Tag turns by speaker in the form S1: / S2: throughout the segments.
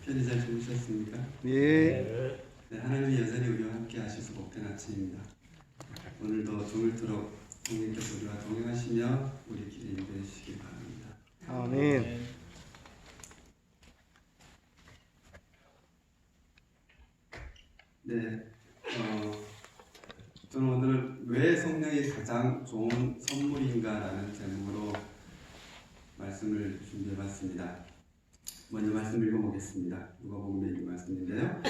S1: 편히 잘 주무셨습니까?
S2: 예.
S1: 네, 하나님이 여전히 우리와 함께 하셔서 복된 아침입니다. 오늘도 종일토록 성령께서 우리와 동행하시며 우리 길을 인도해 주시기 바랍니다.
S2: 아멘.
S1: 네, 저는 오늘 왜 성령이 가장 좋은 선물인가라는 제목으로 말씀을 준비해봤습니다. 먼저 말씀 읽어보겠습니다. 누가복음의 이 말씀인데요.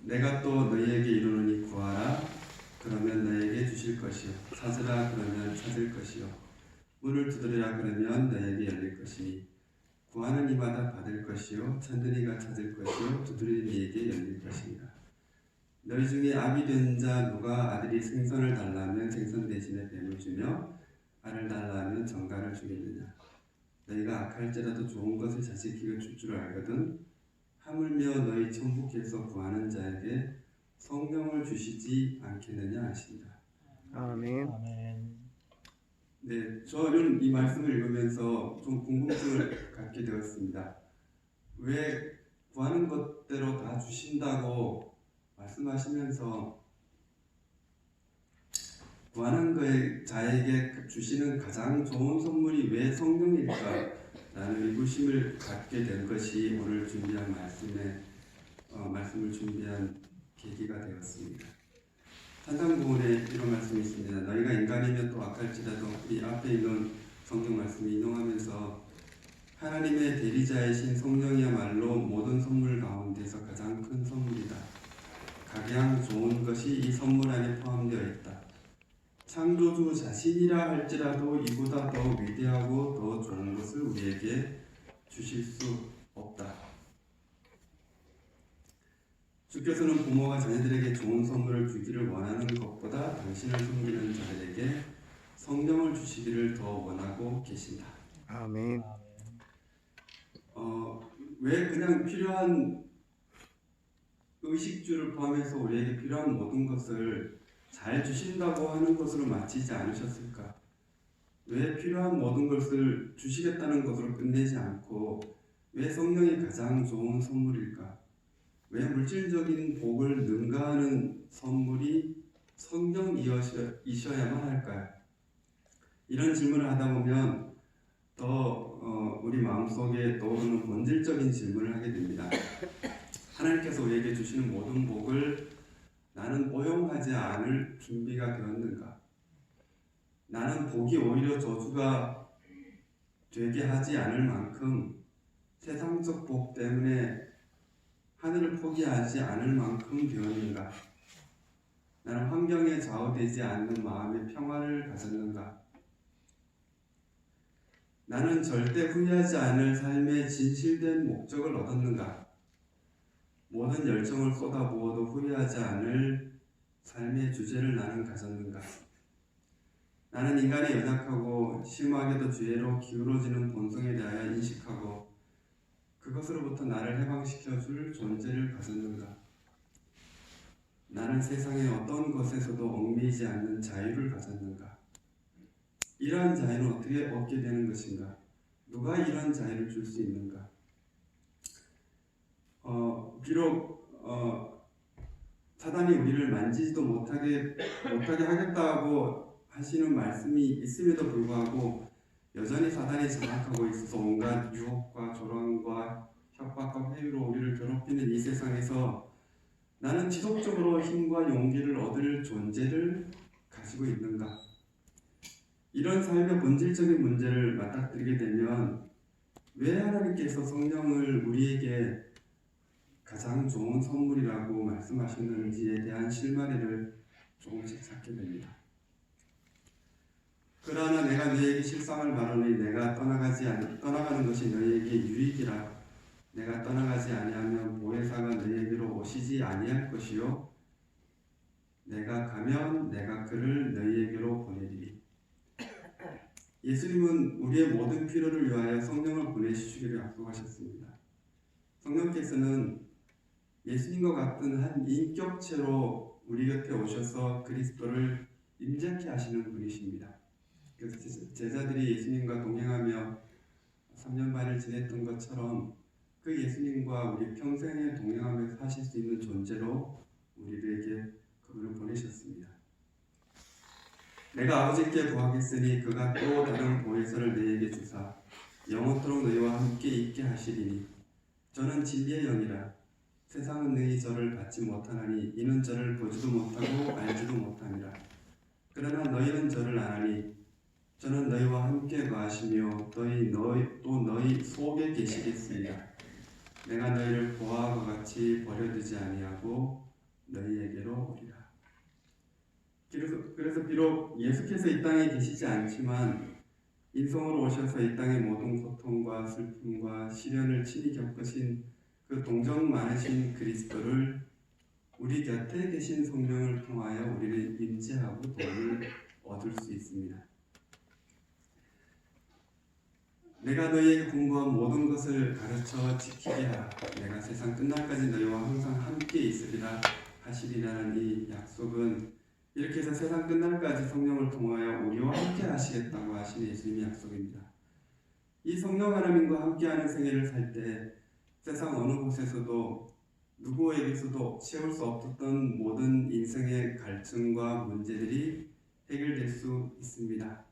S1: 내가 또 너희에게 이르노니 구하라 그러면 너희에게 주실 것이요 찾으라 그러면 찾을 것이요 문을 두드리라 그러면 너희에게 열릴 것이니 구하는 이마다 받을 것이요 찾는 이가 찾을 것이요 두드리는 이에게 열릴 것이니라. 너희 중에 아비 된 자 누가 아들이 생선을 달라면 생선 대신에 뱀을 주며 알을 달라면 정갈을 주겠느냐. 너희가 악할지라도 좋은 것을 자식에게 줄 줄 알거든 하물며 너희 천국에서 구하는 자에게 성령을 주시지 않겠느냐 하신다.
S2: 아멘.
S1: 네, 저는 이 말씀을 읽으면서 좀 궁금증을 갖게 되었습니다. 왜 구하는 것대로 다 주신다고 말씀하시면서 구하는 거에 자에게 주시는 가장 좋은 선물이 왜 성령일까? 라는 의구심을 갖게 된 것이 오늘 준비한 말씀을 준비한 계기가 되었습니다. 산상부원에 이런 말씀이 있습니다. 너희가 인간이면 또 악할지라도 이 앞에 있는 성경 말씀을 인용하면서 하나님의 대리자이신 성령이야말로 모든 선물 가운데서 가장 큰 선물이다. 각양 좋은 것이 이 선물 안에 포함되어 있다. 창조주 자신이라 할지라도 이보다 더 위대하고 더 좋은 것을 우리에게 주실 수 없다. 주께서는 부모가 자녀들에게 좋은 선물을 주기를 원하는 것보다 당신을 섬기는 자들에게 성령을 주시기를 더 원하고 계신다.
S2: 아멘.
S1: 왜 그냥 필요한 의식주를 포함해서 우리에게 필요한 모든 것을 잘 주신다고 하는 것으로 마치지 않으셨을까? 왜 필요한 모든 것을 주시겠다는 것으로 끝내지 않고 왜 성령이 가장 좋은 선물일까? 왜 물질적인 복을 능가하는 선물이 성령이셔야만 할까요? 이런 질문을 하다 보면 더 우리 마음속에 떠오르는 본질적인 질문을 하게 됩니다. 하나님께서 우리에게 주시는 모든 복을 나는 오용하지 않을 준비가 되었는가? 나는 복이 오히려 저주가 되게 하지 않을 만큼 세상적 복 때문에 하늘을 포기하지 않을 만큼 되었는가? 나는 환경에 좌우되지 않는 마음의 평화를 가졌는가? 나는 절대 후회하지 않을 삶의 진실된 목적을 얻었는가? 모든 열정을 쏟아부어도 후회하지 않을 삶의 주제를 나는 가졌는가? 나는 인간의 연약하고 심하게도 죄로 기울어지는 본성에 대하여 인식하고 그것으로부터 나를 해방시켜 줄 존재를 가졌는가? 나는 세상의 어떤 것에서도 얽매이지 않는 자유를 가졌는가? 이러한 자유는 어떻게 얻게 되는 것인가? 누가 이런 자유를 줄 수 있는가? 비록 사단이 우리를 만지지도 못하게 하겠다고 하시는 말씀이 있음에도 불구하고 여전히 사단이 장악하고 있어서 온갖 유혹과 조롱과 협박과 회유로 우리를 괴롭히는 이 세상에서 나는 지속적으로 힘과 용기를 얻을 존재를 가지고 있는가? 이런 삶의 본질적인 문제를 맞닥뜨리게 되면 왜 하나님께서 성령을 우리에게 가장 좋은 선물이라고 말씀하셨는지에 대한 실마리를 조금씩 찾게 됩니다. 그러나 내가 너희에게 실상을 말하노니 내가 떠나가는 것이 너희에게 유익이라. 내가 떠나가지 아니하면 보혜사가 너희에게로 오시지 아니할 것이요 내가 가면 내가 그를 너희에게로 보내리리. 예수님은 우리의 모든 필요를 위하여 성령을 보내주시기를 약속하셨습니다. 성령께서는 예수님과 같은 한 인격체로 우리 곁에 오셔서 그리스도를 임재케 하시는 분이십니다. 그래서 제자들이 예수님과 동행하며 3년 반을 지냈던 것처럼 그 예수님과 우리 평생에 동행하며 사실 수 있는 존재로 우리에게 그분을 보내셨습니다. 내가 아버지께 구하겠으니 그가 또 다른 보혜사를 너희에게 주사 영원토록 너희와 함께 있게 하시리니 저는 진리의 영이라 세상은 너희 저를 받지 못하나니 이는 저를 보지도 못하고 알지도 못하니라. 그러나 너희는 저를 아나니 저는 너희와 함께 거하시며 또 너희 속에 계시겠습니다. 내가 너희를 보아와 같이 버려두지 아니하고 너희에게로 오리라. 그래서 비록 예수께서 이 땅에 계시지 않지만 인성으로 오셔서 이 땅의 모든 고통과 슬픔과 시련을 친히 겪으신 그 동정 많으신 그리스도를 우리 곁에 계신 성령을 통하여 우리는 임재하고 도움을 얻을 수 있습니다. 내가 너희에게 공부한 모든 것을 가르쳐 지키게 하라. 내가 세상 끝날까지 너희와 항상 함께 있으리라 하시리라는 이 약속은 이렇게 해서 세상 끝날까지 성령을 통하여 우리와 함께 하시겠다고 하신 예수님의 약속입니다. 이 성령 하나님과 함께하는 생애를 살 때 세상 어느 곳에서도 누구에게서도 채울 수 없었던 모든 인생의 갈증과 문제들이 해결될 수 있습니다.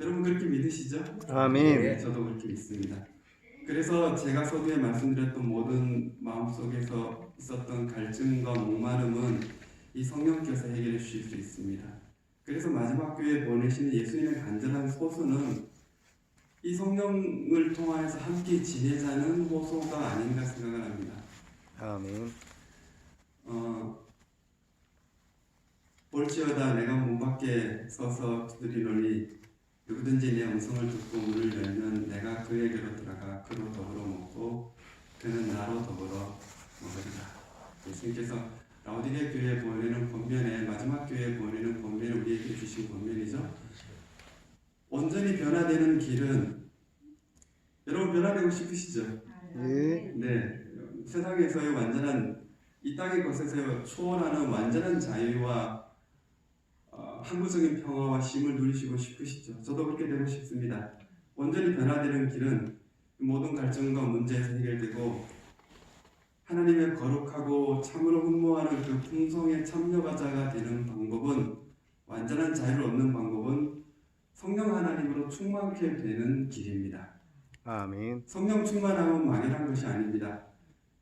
S1: 여러분 그렇게 믿으시죠?
S2: 아멘.
S1: 네, 저도 그렇게 믿습니다. 그래서 제가 서두에 말씀드렸던 모든 마음속에서 있었던 갈증과 목마름은 이 성령께서 해결해 주실 수 있습니다. 그래서 마지막 교회에 보내시는 예수님의 간절한 소수는 이 성령을 통하여서 함께 지내자는 호소가 아닌가 생각을 합니다.
S2: 아멘.
S1: 볼지어다 내가 문 밖에 서서 두드리노니 누구든지 내 음성을 듣고 문을 열면 내가 그에게로 들어가 그로 더불어 먹고 그는 나로 더불어 먹으리라. 예수님께서 라오디게 교회에 보내는 권면에 마지막 교회에 보내는 권면을 우리에게 주신 권면이죠. 온전히 변화되는 길은 여러분 변화되고 싶으시죠?
S2: 예.
S1: 네. 세상에서의 완전한 이 땅의 것에서 초월하는 완전한 자유와 항구적인 평화와 쉼을 누리시고 싶으시죠? 저도 그렇게 되고 싶습니다. 온전히 변화되는 길은 모든 갈증과 문제에서 해결되고 하나님의 거룩하고 참으로 흠모하는 그 풍성의 참여자가 되는 방법은 완전한 자유를 얻는 방법은 성령 하나님으로 충만케 되는 길입니다.
S2: 아멘.
S1: 성령 충만함은 막연한 것이 아닙니다.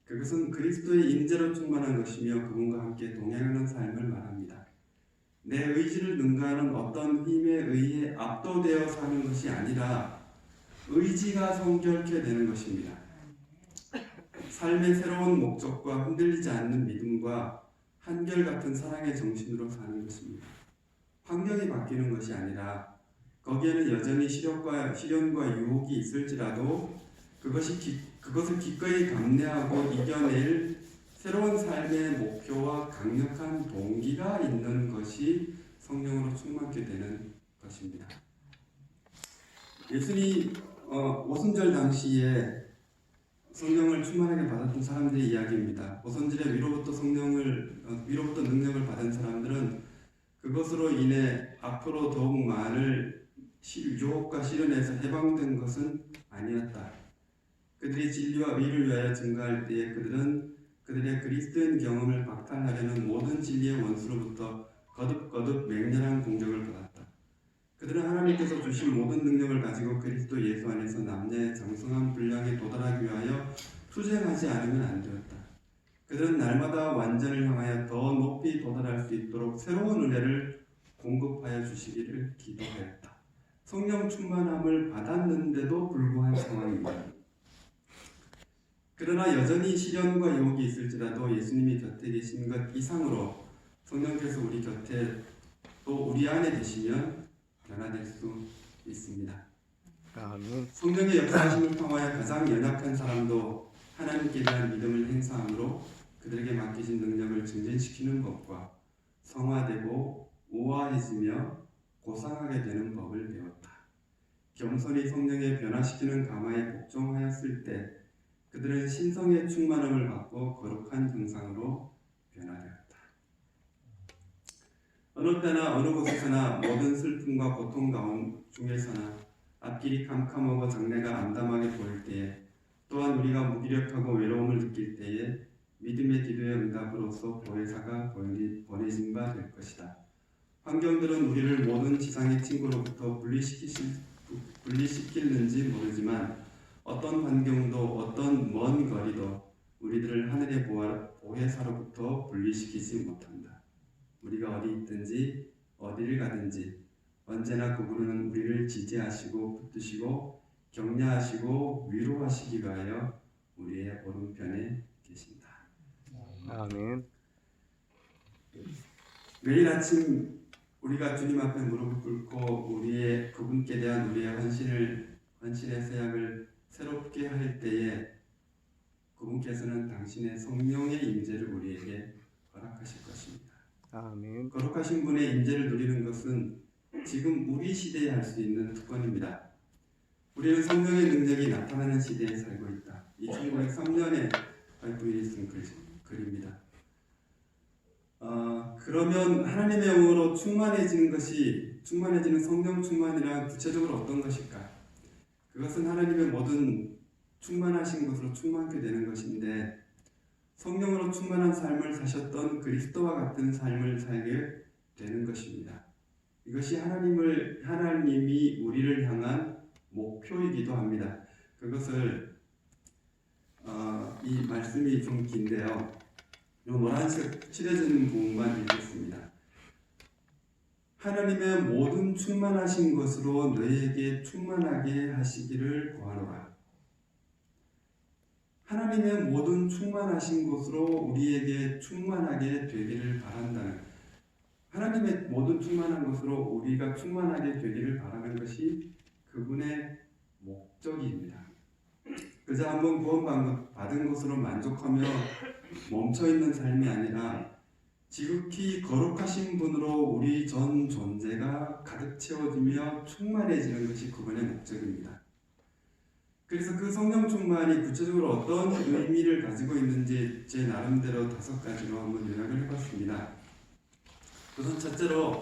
S1: 그것은 그리스도의 임재로 충만한 것이며 그분과 함께 동행하는 삶을 말합니다. 내 의지를 능가하는 어떤 힘에 의해 압도되어 사는 것이 아니라 의지가 성결케 되는 것입니다. 삶의 새로운 목적과 흔들리지 않는 믿음과 한결같은 사랑의 정신으로 사는 것입니다. 환경이 바뀌는 것이 아니라 거기에는 여전히 시련과 유혹이 있을지라도 그것을 기꺼이 감내하고 이겨낼 새로운 삶의 목표와 강력한 동기가 있는 것이 성령으로 충만케 되는 것입니다. 예수님 오순절 당시에 성령을 충만하게 받았던 사람들의 이야기입니다. 오순절에 위로부터 능력을 받은 사람들은 그것으로 인해 앞으로 더욱 많은 유혹과 시련에서 해방된 것은 아니었다. 그들이 진리와 의를 위하여 증거할 때에 그들은 그들의 그리스도인 경험을 박탈하려는 모든 진리의 원수로부터 거듭거듭 맹렬한 공격을 받았다. 그들은 하나님께서 주신 모든 능력을 가지고 그리스도 예수 안에서 남녀의 장성한 분량에 도달하기 위하여 투쟁하지 않으면 안 되었다. 그들은 날마다 완전을 향하여 더 높이 도달할 수 있도록 새로운 은혜를 공급하여 주시기를 기도하였다. 성령 충만함을 받았는데도 불구한 상황입니다. 그러나 여전히 시련과 유혹이 있을지라도 예수님이 곁에 계신 것 이상으로 성령께서 우리 곁에 또 우리 안에 계시면 변화될 수 있습니다.
S2: 아멘.
S1: 성령의 역사하심을 통하여 가장 연약한 사람도 하나님께 대한 믿음을 행사함으로 그들에게 맡기신 능력을 증진시키는 법과 성화되고 우아해지며 고상하게 되는 법을 배웠다. 겸손히 성령의 변화시키는 가마에 복종하였을 때 그들은 신성의 충만함을 받고 거룩한 형상으로 변화되었다. 어느 때나 어느 곳에서나 모든 슬픔과 고통 가운 중에서나 앞길이 캄캄하고 장래가 암담하게 보일 때에 또한 또한 우리가 무기력하고 외로움을 느낄 때에 믿음의 기도의 응답으로서 보혜사가 보내진 바 될 것이다. 환경들은 우리를 모든 지상의 친구로부터 분리시킬는지 모르지만 어떤 환경도 어떤 먼 거리도 우리들을 하늘의 보혜사로부터 분리시키지 못한다. 우리가 어디 있든지 어디를 가든지 언제나 그분은 우리를 지지하시고 붙드시고 격려하시고 위로하시기 위하여 우리의 오른편에 계신다.
S2: 아멘.
S1: 매일 아침 우리가 주님 앞에 무릎을 꿇고 그분께 대한 우리의 헌신의 서약을 새롭게 할 때에 그분께서는 당신의 성령의 임재를 우리에게 허락하실 것입니다.
S2: 아멘.
S1: 거룩하신 분의 임재를 누리는 것은 지금 우리 시대에 할 수 있는 특권입니다. 우리는 성령의 능력이 나타나는 시대에 살고 있다. 1903년에 발표에 쓴 글입니다. 그러면 하나님의 영으로 충만해지는 성령 충만이란 구체적으로 어떤 것일까? 그것은 하나님의 모든 충만하신 것으로 충만케 되는 것인데 성령으로 충만한 삶을 사셨던 그리스도와 같은 삶을 살게 되는 것입니다. 이것이 하나님이 우리를 향한 목표이기도 합니다. 그것을 이 말씀이 좀 긴데요. 노란색 칠해진 부분만 읽겠습니다. 하나님의 모든 충만하신 것으로 너희에게 충만하게 하시기를 구하노라. 하나님의 모든 충만하신 것으로 우리에게 충만하게 되기를 바란다는, 하나님의 모든 충만한 것으로 우리가 충만하게 되기를 바라는 것이 그분의 목적입니다. 그저 한번 구원받은 것으로 만족하며 멈춰있는 삶이 아니라 지극히 거룩하신 분으로 우리 전 존재가 가득 채워지며 충만해지는 것이 그분의 목적입니다. 그래서 그 성령 충만이 구체적으로 어떤 의미를 가지고 있는지 제 나름대로 5가지로 한번 요약을 해봤습니다. 우선 첫째로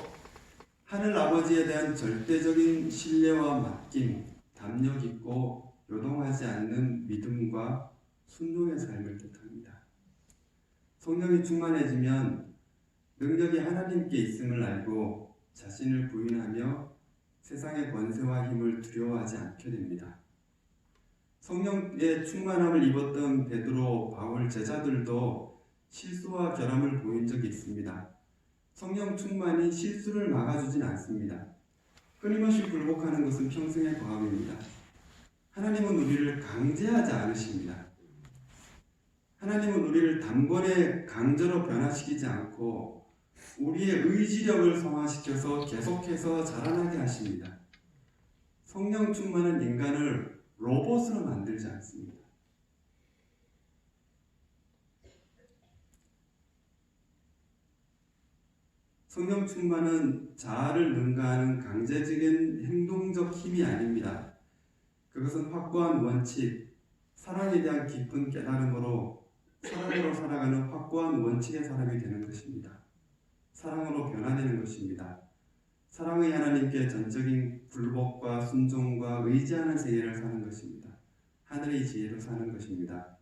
S1: 하늘 아버지에 대한 절대적인 신뢰와 맡김, 담력 있고 요동하지 않는 믿음과 순종의 삶을 뜻합니다. 성령이 충만해지면 능력이 하나님께 있음을 알고 자신을 부인하며 세상의 권세와 힘을 두려워하지 않게 됩니다. 성령의 충만함을 입었던 베드로, 바울 제자들도 실수와 결함을 보인 적이 있습니다. 성령 충만이 실수를 막아주진 않습니다. 끊임없이 굴복하는 것은 평생의 과업입니다. 하나님은 우리를 강제하지 않으십니다. 하나님은 우리를 단번에 강제로 변화시키지 않고 우리의 의지력을 성화시켜서 계속해서 자라나게 하십니다. 성령 충만은 인간을 로봇으로 만들지 않습니다. 성령 충만은 자아를 능가하는 강제적인 행동적 힘이 아닙니다. 그것은 확고한 원칙, 사랑에 대한 깊은 깨달음으로 사랑으로 살아가는 확고한 원칙의 사람이 되는 것입니다. 사랑으로 변화되는 것입니다. 사랑의 하나님께 전적인 굴복과 순종과 의지하는 세계를 사는 것입니다. 하늘의 지혜로 사는 것입니다.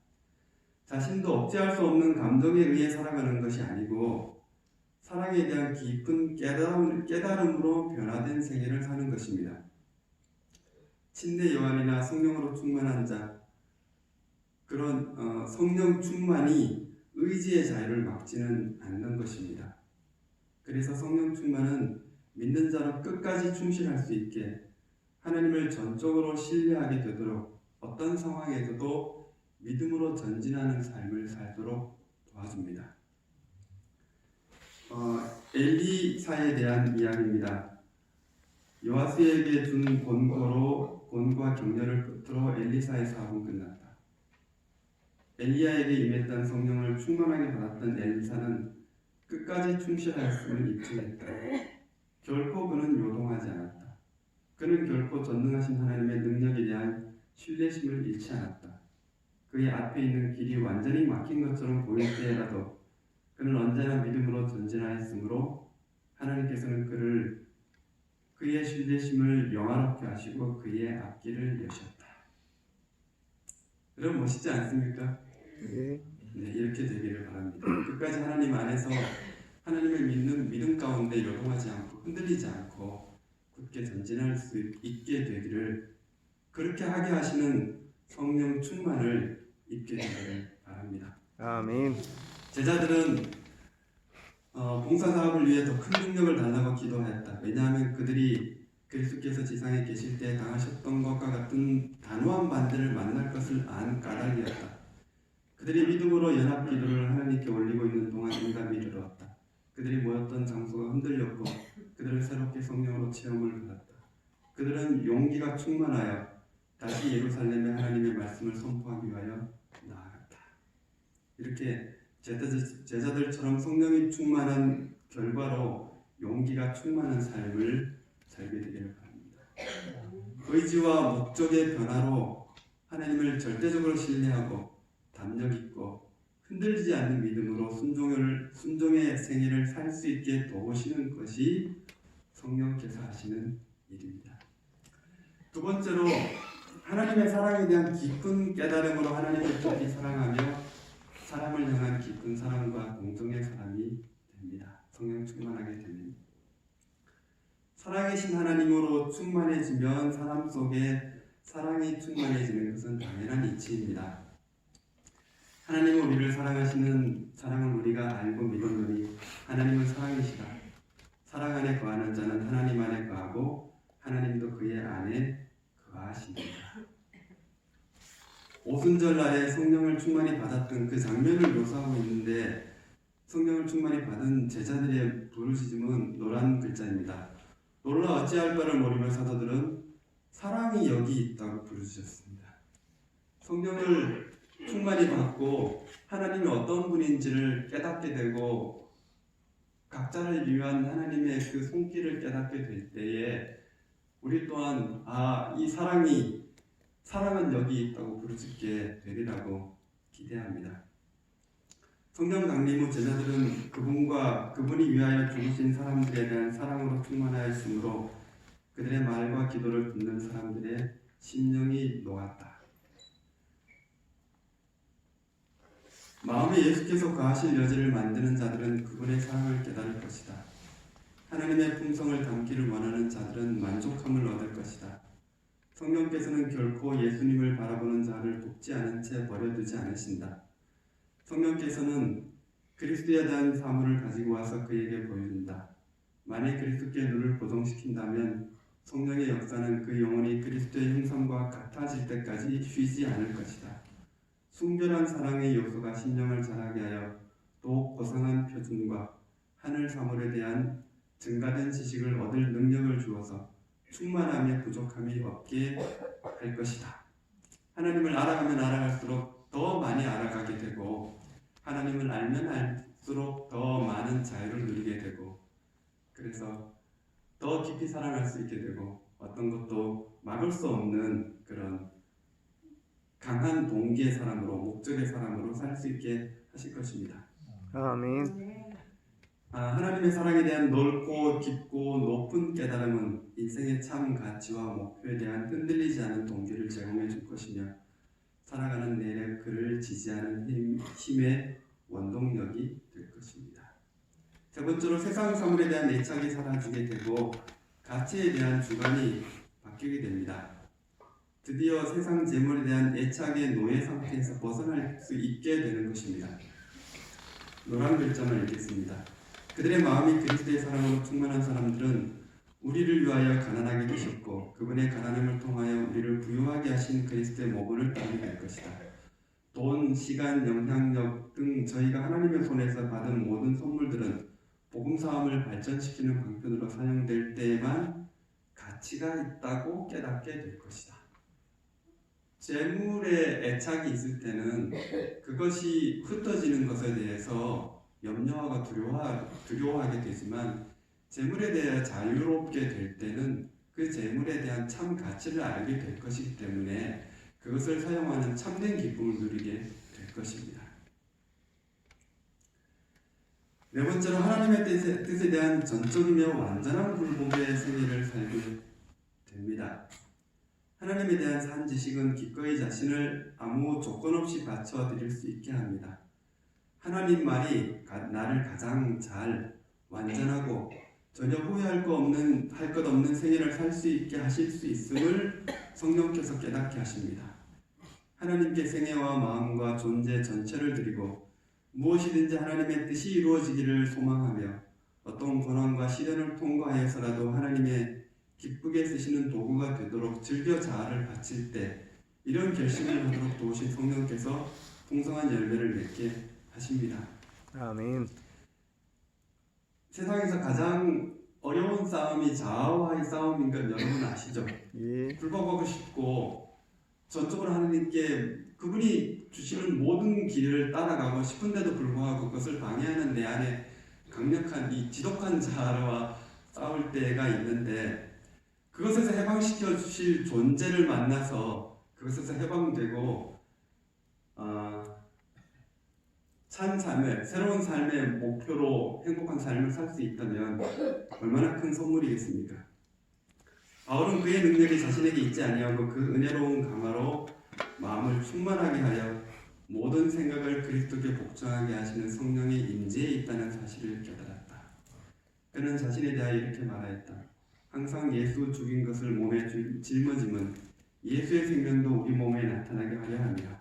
S1: 자신도 억제할 수 없는 감정에 의해 살아가는 것이 아니고 사랑에 대한 깊은 깨달음으로 변화된 세계를 사는 것입니다. 침례 요한이나 성령으로 충만한 자, 그런 성령 충만이 의지의 자유를 막지는 않는 것입니다. 그래서 성령 충만은 믿는 자로 끝까지 충실할 수 있게 하나님을 전적으로 신뢰하게 되도록 어떤 상황에서도 믿음으로 전진하는 삶을 살도록 도와줍니다. 엘리사에 대한 이야기입니다. 요아스에게 준 권고와 격려를 끝으로 엘리사의 사업은 끝났다. 엘리야에게 임했던 성령을 충만하게 받았던 엘리사는 끝까지 충실하였음을 입증했다. 결코 그는 요동하지 않았다. 그는 결코 전능하신 하나님의 능력에 대한 신뢰심을 잃지 않았다. 그의 앞에 있는 길이 완전히 막힌 것처럼 보일 때라도 그는 언제나 믿음으로 전진하였으므로 하나님께서는 그의 신뢰심을 영화롭게 하시고 그의 앞길을 여셨다. 여러분 멋있지 않습니까?
S2: 네.
S1: 네, 이렇게 되기를 바랍니다. 끝까지 하나님 안에서 하나님을 믿는 믿음 가운데 요동하지 않고 흔들리지 않고 굳게 전진할 수 있게 되기를, 그렇게 하게 하시는 성령 충만을 입게 되기를 바랍니다.
S2: 아멘.
S1: 제자들은 봉사사업을 위해 더 큰 능력을 달라고 기도하였다. 왜냐하면 그들이 그리스도께서 지상에 계실 때 당하셨던 것과 같은 단호한 반대를 만날 것을 안 까닭이었다. 그들이 믿음으로 연합 기도를 하나님께 올리고 있는 동안 응답이 이르렀다. 그들이 모였던 장소가 흔들렸고 그들은 새롭게 성령으로 체험을 받았다. 그들은 용기가 충만하여 다시 예루살렘에 하나님의 말씀을 선포하기 위하여 나아갔다. 이렇게 제자들처럼 성령이 충만한 결과로 용기가 충만한 삶을 살게 되기를 바랍니다. 의지와 목적의 변화로 하나님을 절대적으로 신뢰하고 담력 있고 흔들리지 않는 믿음으로 순종의 생애를 살 수 있게 도우시는 것이 성령께서 하시는 일입니다. 두 번째로, 하나님의 사랑에 대한 깊은 깨달음으로 하나님을 깊이 사랑하며 사람을 향한 깊은 사랑과 동정의 사람이 됩니다. 성령 충만하게 됩니다. 살아계신 하나님으로 충만해지면 사람 속에 사랑이 충만해지는 것은 당연한 이치입니다. 하나님은 우리를 사랑하시는 사랑을 우리가 알고 믿었노니 하나님은 사랑이시라. 사랑 안에 거하는 자는 하나님 안에 거하고 하나님도 그의 안에 거하시니라. 오순절 날에 성령을 충만히 받았던 그 장면을 묘사하고 있는데, 성령을 충만히 받은 제자들의 부르짖음은 노란 글자입니다. 놀라 어찌할 바를 모르며 사도들은 사랑이 여기 있다고 부르짖었습니다. 성령을 충만히 받고 하나님이 어떤 분인지를 깨닫게 되고 각자를 위한 하나님의 그 손길을 깨닫게 될 때에 우리 또한 이 사랑은 여기 있다고 부르짖게 되리라고 기대합니다. 성령 강림 후 제자들은 그분이 위하여 죽으신 사람들에 대한 사랑으로 충만하였으므로 그들의 말과 기도를 듣는 사람들의 심령이 녹았다. 마음에 예수께서 거하실 여지를 만드는 자들은 그분의 사랑을 깨달을 것이다. 하나님의 품성을 담기를 원하는 자들은 만족함을 얻을 것이다. 성령께서는 결코 예수님을 바라보는 자를 돕지 않은 채 버려두지 않으신다. 성령께서는 그리스도에 대한 사물을 가지고 와서 그에게 보여준다. 만약 그리스도께 눈을 고정시킨다면 성령의 역사는 그 영혼이 그리스도의 형상과 같아질 때까지 쉬지 않을 것이다. 순결한 사랑의 요소가 심령을 자라게 하여 또 고상한 표준과 하늘 사물에 대한 증가된 지식을 얻을 능력을 주어서 충만함에 부족함이 없게 할 것이다. 하나님을 알아가면 알아갈수록 더 많이 알아가게 되고 하나님을 알면 알수록 더 많은 자유를 누리게 되고, 그래서 더 깊이 사랑할 수 있게 되고 어떤 것도 막을 수 없는 그런 강한 동기의 사람으로, 목적의 사람으로 살 수 있게 하실 것입니다.
S2: 아멘.
S1: 하나님의 사랑에 대한 넓고 깊고 높은 깨달음은 인생의 참 가치와 목표에 대한 흔들리지 않은 동기를 제공해 줄 것이며 살아가는 내내 그를 지지하는 힘의 원동력이 될 것입니다. 세 번째로, 세상 사물에 대한 애착이 사라지게 되고 가치에 대한 주관이 바뀌게 됩니다. 드디어 세상 재물에 대한 애착의 노예 상태에서 벗어날 수 있게 되는 것입니다. 노란 글자만 읽겠습니다. 그들의 마음이 그리스도의 사랑으로 충만한 사람들은 우리를 위하여 가난하게 되셨고 그분의 가난함을 통하여 우리를 부유하게 하신 그리스도의 모본을 따르게 될 것이다. 돈, 시간, 영향력 등 저희가 하나님의 손에서 받은 모든 선물들은 복음사함을 발전시키는 방편으로 사용될 때에만 가치가 있다고 깨닫게 될 것이다. 재물에 애착이 있을 때는 그것이 흩어지는 것에 대해서 염려하고 두려워하게 되지만, 재물에 대해 자유롭게 될 때는 그 재물에 대한 참 가치를 알게 될 것이기 때문에 그것을 사용하는 참된 기쁨을 누리게 될 것입니다. 네 번째로, 하나님의 뜻에 대한 전적이며 완전한 굴복의 생애를 살게 됩니다. 하나님에 대한 산 지식은 기꺼이 자신을 아무 조건 없이 바쳐 드릴 수 있게 합니다. 하나님 말이 나를 가장 잘 완전하고 전혀 후회할 것 없는 생애를 살 수 있게 하실 수 있음을 성령께서 깨닫게 하십니다. 하나님께 생애와 마음과 존재 전체를 드리고 무엇이든지 하나님의 뜻이 이루어지기를 소망하며 어떤 고난과 시련을 통과하여서라도 하나님의 기쁘게 쓰시는 도구가 되도록 즐겨 자아를 바칠 때 이런 결심을 하도록 도우신 성령께서 풍성한 열매를 맺게 하십니다.
S2: 아멘.
S1: 세상에서 가장 어려운 싸움이 자아와의 싸움인 건 여러분 아시죠?
S2: 예.
S1: 굴복하고 싶고 전적으로 하나님께 그분이 주시는 모든 길을 따라가고 싶은데도 불구하고 그것을 방해하는 내 안에 강력한 이 지독한 자아와 싸울 때가 있는데 그것에서 해방시켜 주실 존재를 만나서 그것에서 해방되고 산 삶을, 새로운 삶의 목표로 행복한 삶을 살 수 있다면 얼마나 큰 선물이겠습니까? 바울은 그의 능력이 자신에게 있지 아니하고 그 은혜로운 강화로 마음을 충만하게 하여 모든 생각을 그리스도께 복종하게 하시는 성령의 임재에 있다는 사실을 깨달았다. 그는 자신에 대하여 이렇게 말하였다. 항상 예수 죽인 것을 몸에 짊어짐은 예수의 생명도 우리 몸에 나타나게 하려 함이라.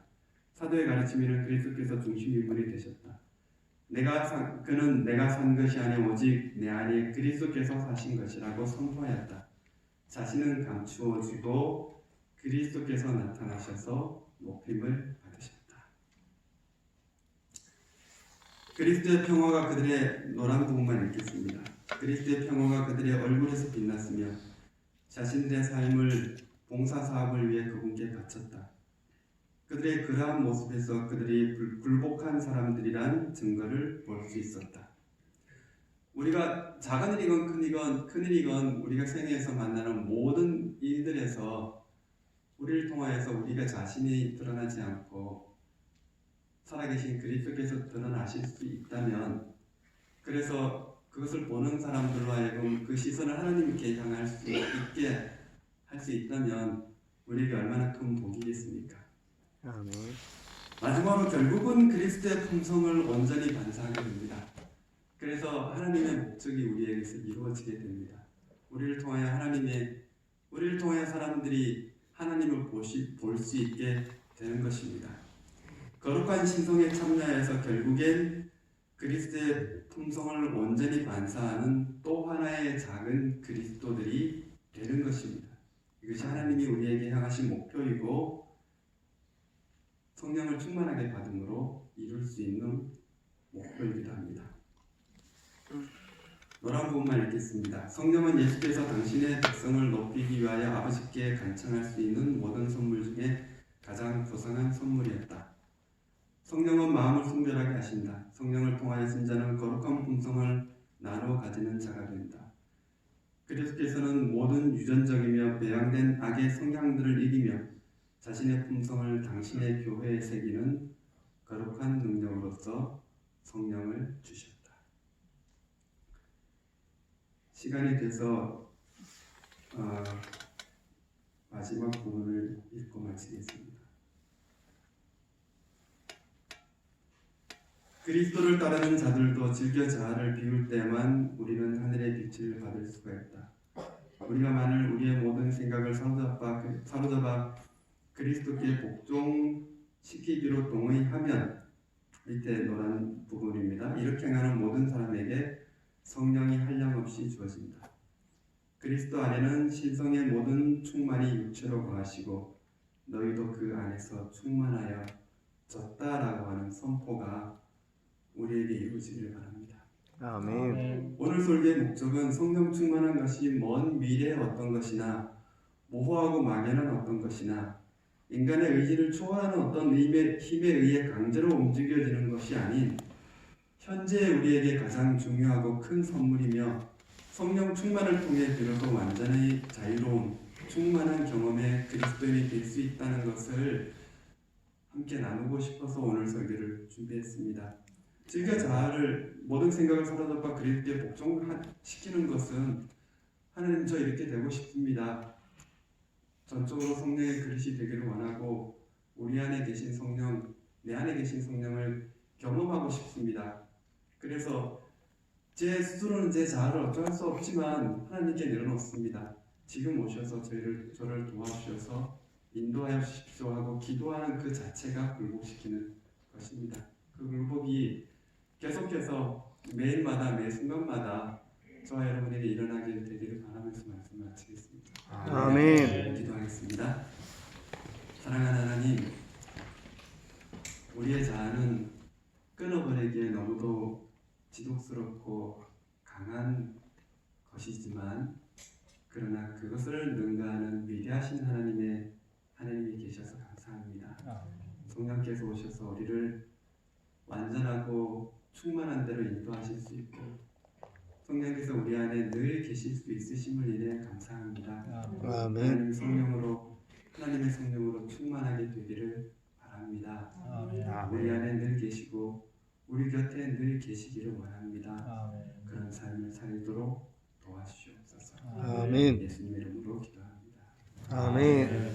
S1: 사도의 가르침에는 그리스도께서 중심 인물이 되셨다. 그는 내가 산 것이 아니 오직 내 안에 그리스도께서 사신 것이라고 선포하였다. 자신은 감추어지고 그리스도께서 나타나셔서 높임을 받으셨다. 그리스도의 평화가 그들의 노란 부분만 읽겠습니다. 그리스도의 평화가 그들의 얼굴에서 빛났으며 자신들의 삶을 봉사사업을 위해 그분께 바쳤다. 그들의 그러한 모습에서 그들이 굴복한 사람들이란 증거를 볼 수 있었다. 우리가 작은 일이건 큰 일이건 우리가 생애에서 만나는 모든 일들에서 우리를 통하여서 우리가 자신이 드러나지 않고 살아계신 그리스도께서 드러나실 수 있다면 그래서 그것을 보는 사람들로 하여금 그 시선을 하나님께 향할 수 있게 할 수 있다면 우리에게 얼마나 큰 복이겠습니까?
S2: 아멘.
S1: 마지막으로 결국은 그리스도의 품성을 온전히 반사하게 됩니다. 그래서 하나님의 목적이 우리에게서 이루어지게 됩니다. 우리를 통하여 사람들이 하나님을 볼 수 있게 되는 것입니다. 거룩한 신성에 참여해서 결국엔 그리스도의 품성을 온전히 반사하는 또 하나의 작은 그리스도들이 되는 것입니다. 이것이 하나님이 우리에게 향하신 목표이고 성령을 충만하게 받음으로 이룰 수 있는 목표이기도 합니다. 노란 부분만 읽겠습니다. 성령은 예수께서 당신의 백성을 높이기 위하여 아버지께 간청할 수 있는 모든 선물 중에 가장 소중한 선물이었다. 성령은 마음을 순결하게 하신다. 성령을 통하여 신자는 거룩한 품성을 나눠 가지는 자가 된다. 그리스도께서는 모든 유전적이며 배양된 악의 성향들을 이기며 자신의 품성을 당신의 교회에 새기는 거룩한 능력으로서 성령을 주셨다. 시간이 돼서 마지막 부분을 읽고 마치겠습니다. 그리스도를 따르는 자들도 즐겨 자아를 비울 때만 우리는 하늘의 빛을 받을 수가 있다. 우리가 만일 우리의 모든 생각을 사로잡아 그리스도께 복종시키기로 동의하면 밑에 노란 부분입니다. 이렇게 행하는 모든 사람에게 성령이 한량없이 주어진다. 그리스도 안에는 신성의 모든 충만이 육체로 거하시고 너희도 그 안에서 충만하여 졌다라고 하는 선포가 우리에게 이루어지기를 바랍니다.
S2: 아멘.
S1: 오늘 설교의 목적은 성령 충만한 것이 먼 미래의 어떤 것이나 모호하고 막연한 어떤 것이나 인간의 의지를 초월하는 어떤 힘에 의해 강제로 움직여지는 것이 아닌 현재 우리에게 가장 중요하고 큰 선물이며 성령 충만을 통해 비로소 완전히 자유로운 충만한 경험의 그리스도인이 될 수 있다는 것을 함께 나누고 싶어서 오늘 설교를 준비했습니다. 즐겨 자아를 모든 생각을 사로잡아 그리스도에 복종시키는 것은 하나님 저 이렇게 되고 싶습니다. 전적으로 성령의 그릇이 되기를 원하고 우리 안에 계신 성령, 내 안에 계신 성령을 경험하고 싶습니다. 그래서 제 스스로는 제 자아를 어쩔 수 없지만 하나님께 내려놓습니다. 지금 오셔서 저를 도와주셔서 인도하여 주십시오 하고 기도하는 그 자체가 굴복시키는 것입니다. 그 굴복이 계속해서 매일마다 매 순간마다 저와 여러분에게 일어나게 되기를 바라면서 말씀을 마치겠습니다.
S2: 아멘.
S1: 기도하겠습니다. 사랑하는 하나님, 우리의 자아는 끊어버리기에 너무도 지독스럽고 강한 것이지만 그러나 그것을 능가하는 위대하신 하나님이 계셔서 감사합니다. 성령께서 오셔서 우리를 완전하고 충만한 대로 인도하실 수 있고 성령께서 우리 안에 늘 계실 수 있으심을 인해 감사합니다.
S2: 아멘.
S1: 하나님의 성령으로 충만하게 되기를 바랍니다.
S3: 아멘.
S1: 우리 안에 늘 계시고 우리 곁에 늘 계시기를 원합니다. 그런 삶을 살도록 도와주시옵소서.
S2: 아멘.
S1: 예수님 이름으로 기도합니다.
S2: 아멘.